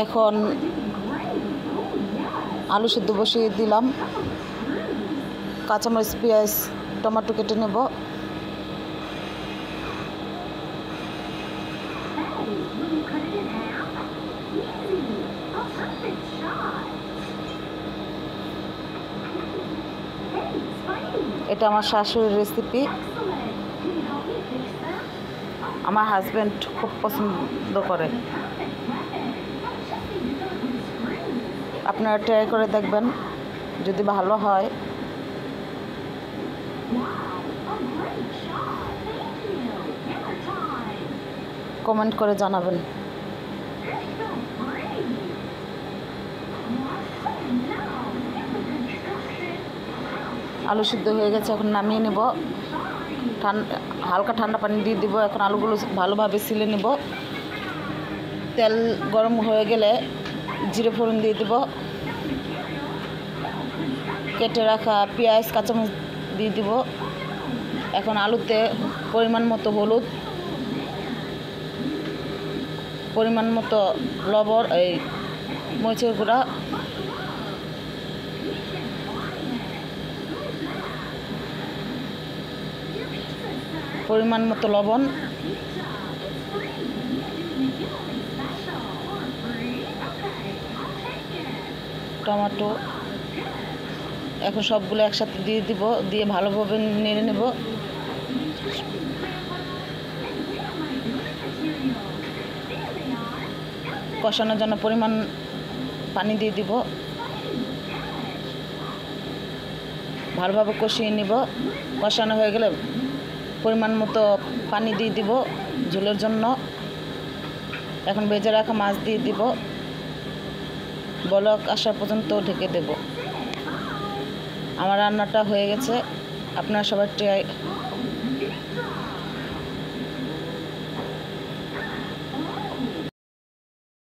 এখন আলু সিদ্ধ বসিয়ে দিলাম। কাঁচামরিচ, পেঁয়াজ, টমেটো কেটে নেব। এটা আমার শাশুড়ির রেসিপি। আমার হাজব্যান্ড খুব পছন্দ করে। আপনারা ট্রাই করে দেখবেন, যদি ভালো হয় কমেন্ট করে জানাবেন। আলু সিদ্ধ হয়ে গেছে, এখন নামিয়ে নেব। হালকা ঠান্ডা পানি দিয়ে দিব। এখন আলুগুলো ভালোভাবে ছিলে নেব। তেল গরম হয়ে গেলে জিরে ফোড়ন দিয়ে দেব। কেটে রাখা পেঁয়াজ, কাঁচামরিচ দিয়ে দিব। এখন আলুতে পরিমাণ মতো হলুদ, পরিমাণ মতো লবণ, মরিচের গুঁড়া, পরিমাণ মতো লবণ, টমেটো। এখন সবগুলো একসাথে দিয়ে দিব। দিয়ে ভালোভাবে নেড়ে নেব। কষানোর জন্য পরিমাণ পানি দিয়ে দিব। ভালোভাবে কষিয়ে নিব। কষানো হয়ে গেলে পরিমাণ মতো পানি দিয়ে দিব ঝোলের জন্য। এখন ভেজে রাখা মাছ দিয়ে দিব। বলক আসা পর্যন্ত ঢেকে দেব। আমার রান্নাটা হয়ে গেছে। আপনারা সবাই ট্রাই